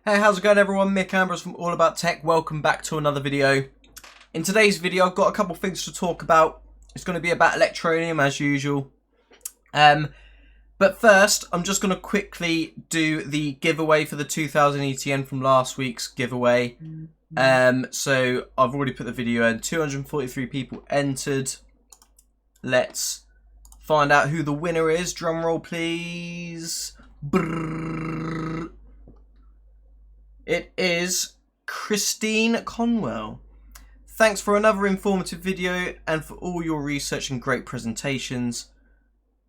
Hey, how's it going everyone? Mick Ambrose from AllAboutTech. Welcome back to another video. In today's video, I've got a couple things to talk about. It's going to be about Electroneum as usual. But first, I'm just going to quickly do the giveaway for the 2000 ETN from last week's giveaway. So I've already put the video in. 243 people entered. Let's find out who the winner is. Drum roll, please. Brrr. It is Christine Conwell. Thanks for another informative video and for all your research and great presentations.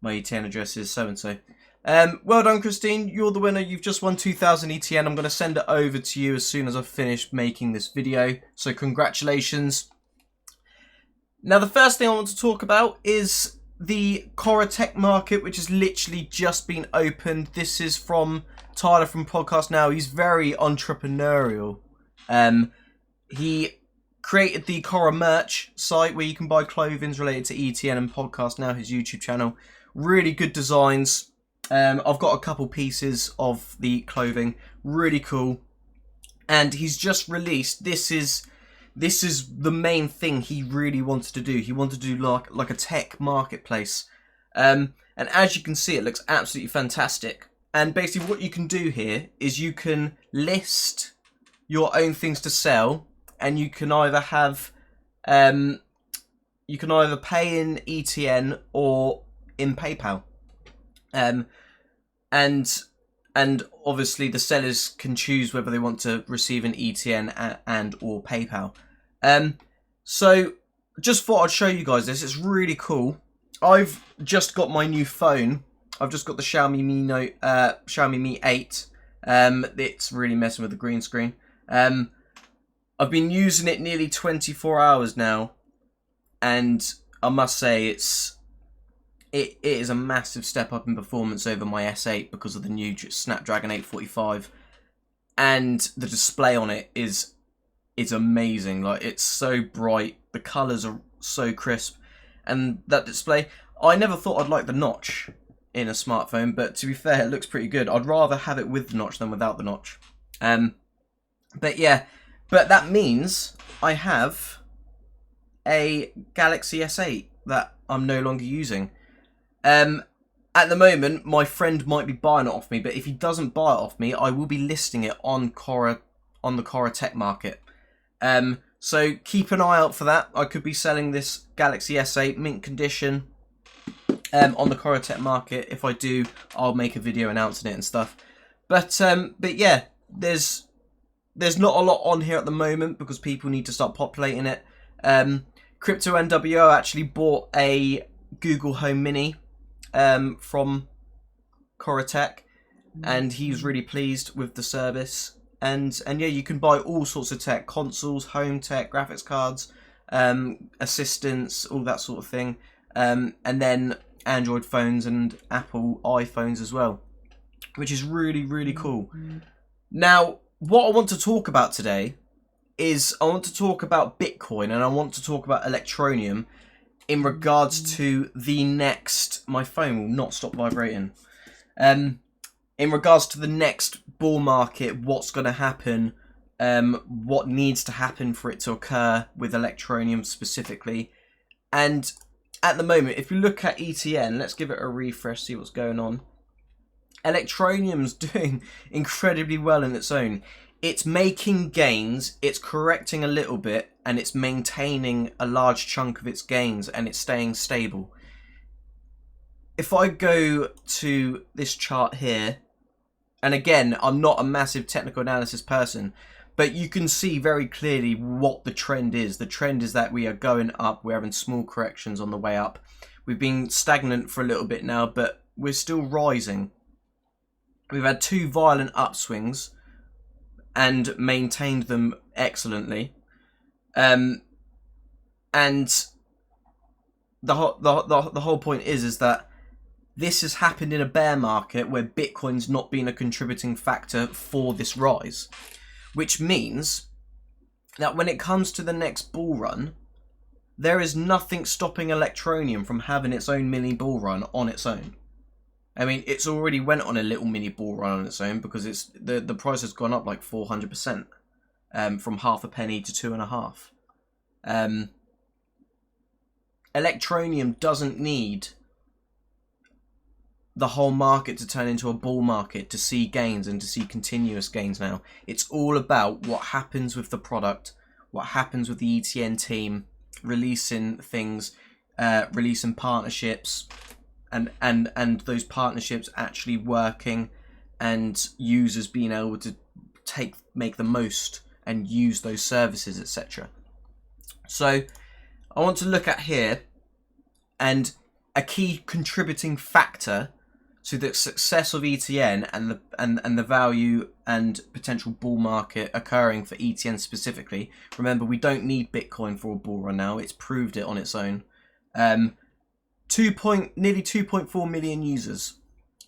My ETN address is so-and-so. Well done, Christine. You're the winner. You've just won 2000 ETN. I'm going to send it over to you as soon as I've finished making this video. So congratulations. Now, the first thing I want to talk about is the QuorraTech Market, which has literally just been opened. This is from Tyler from Podcast Now. He's very entrepreneurial. He created the Quorra merch site where you can buy clothing related to ETN and Podcast Now, his YouTube channel. Really good designs. I've got a couple pieces of the clothing. Really cool. And he's just released, this is the main thing he really wanted to do. He wanted to do like a tech marketplace. And as you can see, it looks absolutely fantastic. And basically what you can do here is you can list your own things to sell, and you can either have you can either pay in ETN or in PayPal. And obviously the sellers can choose whether they want to receive an ETN and or PayPal. So just thought I'd show you guys this. It's really cool. I've just got my new phone. I've just got the Xiaomi Mi 8. It's really messing with the green screen. I've been using it nearly 24 hours now, and I must say it is a massive step up in performance over my S8 because of the new Snapdragon 845, and the display on it is amazing. Like, it's so bright, the colours are so crisp, and that display, I never thought I'd like the notch in a smartphone, but to be fair, it looks pretty good. I'd rather have it with the notch than without the notch. But yeah, but that means I have a Galaxy S8 that I'm no longer using. At the moment, my friend might be buying it off me, but if he doesn't buy it off me, I will be listing it on the QuorraTech Market. So keep an eye out for that. I could be selling this Galaxy S8 mint condition on the QuorraTech Market. If I do, I'll make a video announcing it and stuff. But yeah, there's not a lot on here at the moment because people need to start populating it. Crypto NWO actually bought a Google Home Mini from QuorraTech, and he was really pleased with the service. And yeah, you can buy all sorts of tech, consoles, home tech, graphics cards, assistants, all that sort of thing. And then Android phones and Apple iPhones as well, which is really, really cool. Now, what I want to talk about today is I want to talk about Bitcoin, and I want to talk about Electroneum in regards to the next... My phone will not stop vibrating. In regards to the next bull market, what's going to happen, what needs to happen for it to occur with Electroneum specifically. And at the moment, if you look at ETN, let's give it a refresh, see what's going on. Electroneum's doing incredibly well in its own. It's making gains, it's correcting a little bit, and it's maintaining a large chunk of its gains, and it's staying stable. If I go to this chart here, and again, I'm not a massive technical analysis person, but you can see very clearly what the trend is. The trend is that we are going up. We're having small corrections on the way up. We've been stagnant for a little bit now, but we're still rising. We've had two violent upswings and maintained them excellently. And the whole point is that this has happened in a bear market where Bitcoin's not been a contributing factor for this rise, which means that when it comes to the next bull run, there is nothing stopping Electroneum from having its own mini bull run on its own. I mean, it's already went on a little mini bull run on its own because it's the price has gone up like 400%, from half a penny to 2.5. Electroneum doesn't need the whole market to turn into a bull market to see gains and to see continuous gains now. It's all about what happens with the product, what happens with the ETN team, releasing things, releasing partnerships, and those partnerships actually working, and users being able to make the most and use those services, etc. So I want to look at here, and a key contributing factor to the success of ETN and the value and potential bull market occurring for ETN specifically. Remember, we don't need Bitcoin for a bull run now. It's proved it on its own. Nearly 2.4 million users,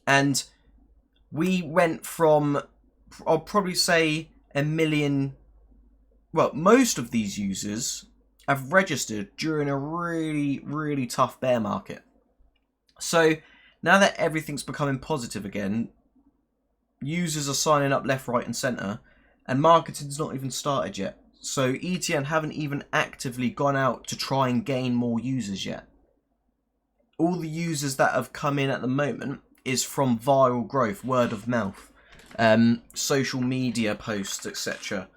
and we went from, I'll probably say, 1 million. Well, most of these users have registered during a really, really tough bear market. So now that everything's becoming positive again, users are signing up left, right, and centre, and marketing's not even started yet. So ETN haven't even actively gone out to try and gain more users yet. All the users that have come in at the moment is from viral growth, word of mouth, social media posts, etc.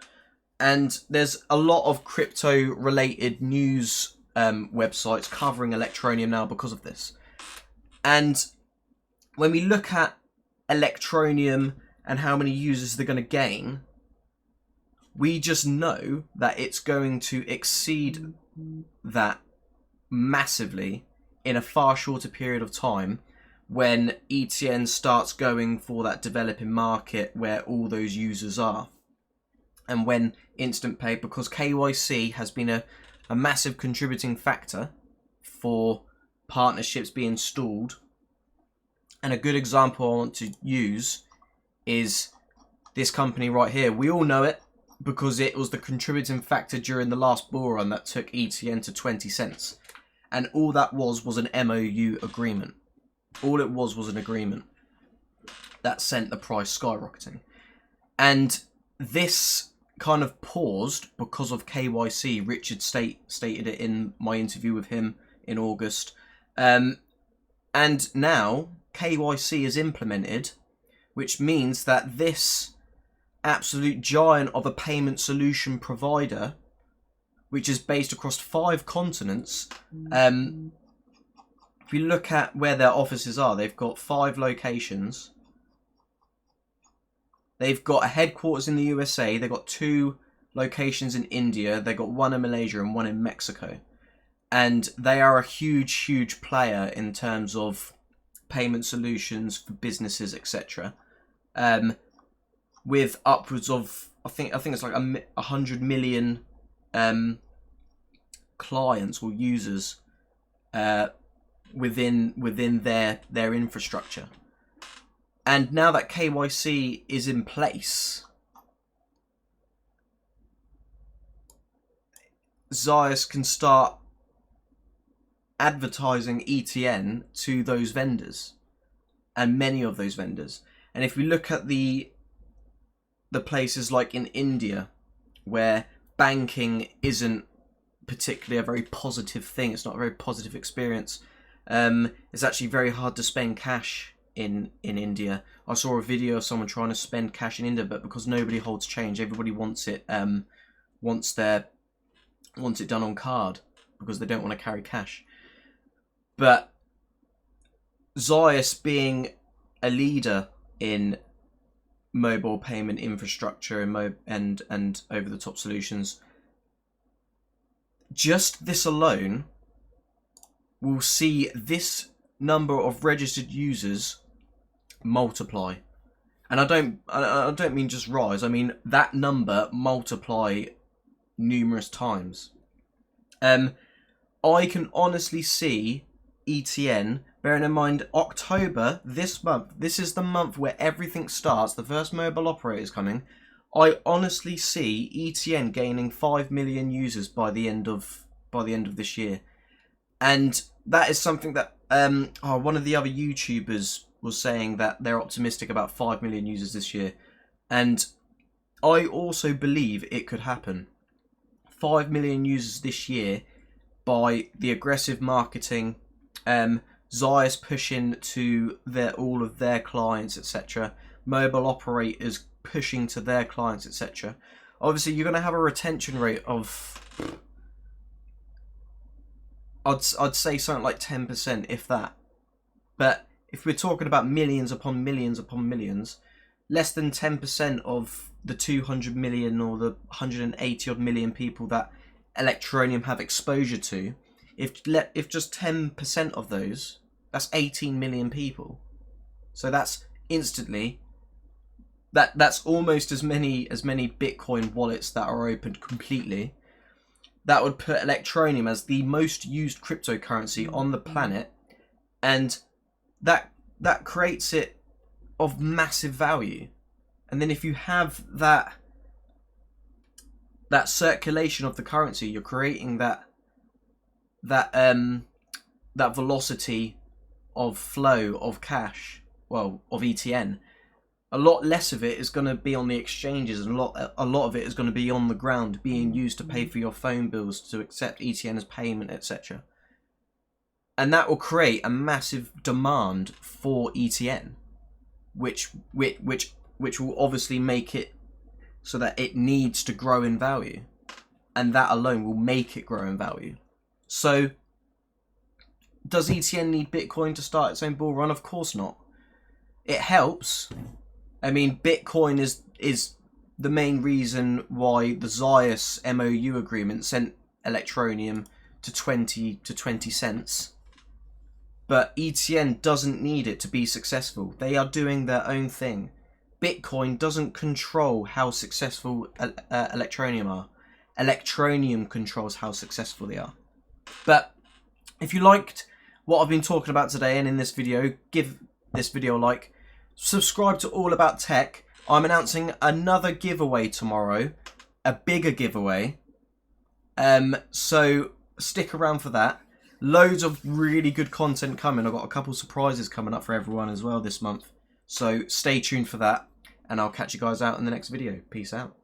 And there's a lot of crypto-related news websites covering Electroneum now because of this. And when we look at Electroneum and how many users they're going to gain, we just know that it's going to exceed that massively in a far shorter period of time when ETN starts going for that developing market where all those users are. And when instant pay, because KYC has been a massive contributing factor for partnerships being stalled. And a good example I want to use is this company right here. We all know it because it was the contributing factor during the last bull run that took ETN to 20 cents. And all that was an MOU agreement. All it was an agreement that sent the price skyrocketing. And this kind of paused because of KYC. Richard stated it in my interview with him in August. And now KYC is implemented, which means that this absolute giant of a payment solution provider, which is based across 5 continents, if you look at where their offices are, they've got 5 locations. They've got a headquarters in the USA, they've got 2 locations in India, they've got 1 in Malaysia and 1 in Mexico. And they are a huge, huge player in terms of payment solutions for businesses, etc. With upwards of, I think it's like 100 million clients or users within their infrastructure. And now that KYC is in place, Zaius can start advertising ETN to those vendors, and many of those vendors. And if we look at the places like in India, where banking isn't particularly a very positive thing, it's not a very positive experience. It's actually very hard to spend cash in India. I saw a video of someone trying to spend cash in India, but because nobody holds change, everybody wants it wants it done on card because they don't want to carry cash. But Zaius, being a leader in mobile payment infrastructure and over the top solutions, just this alone will see this number of registered users multiply. And I don't mean just rise, I mean that number multiply numerous times. I can honestly see ETN, bearing in mind October, this month, this is the month where everything starts, the first mobile operator is coming. I honestly see ETN gaining 5 million users by the end of this year. And that is something that one of the other YouTubers was saying that they're optimistic about 5 million users this year. And I also believe it could happen. 5 million users this year by the aggressive marketing, Zaius pushing to all of their clients, etc. Mobile operators pushing to their clients, etc. Obviously, you're going to have a retention rate of, I'd say something like 10%, if that. But if we're talking about millions upon millions upon millions, less than 10% of the 200 million or the 180 odd million people that Electroneum have exposure to, if just 10% of those, that's 18 million people. So that's instantly, that's almost as many Bitcoin wallets that are opened completely. That would put Electroneum as the most used cryptocurrency on the planet, and that creates it of massive value. And then if you have that circulation of the currency, you're creating that velocity of flow of cash, well, of ETN. A lot less of it is going to be on the exchanges, and a lot of it is going to be on the ground, being used to pay for your phone bills, to accept ETN as payment, etc. And that will create a massive demand for ETN, which will obviously make it so that it needs to grow in value, and that alone will make it grow in value. So, does ETN need Bitcoin to start its own bull run? Of course not. It helps. I mean, Bitcoin is the main reason why the Zaius MOU agreement sent Electroneum to 20 cents. But ETN doesn't need it to be successful. They are doing their own thing. Bitcoin doesn't control how successful Electroneum are. Electroneum controls how successful they are. But if you liked what I've been talking about today and in this video, give this video a like. Subscribe to AllAboutTech. I'm announcing another giveaway tomorrow, a bigger giveaway. So stick around for that. Loads of really good content coming. I've got a couple surprises coming up for everyone as well this month. So stay tuned for that, and I'll catch you guys out in the next video. Peace out.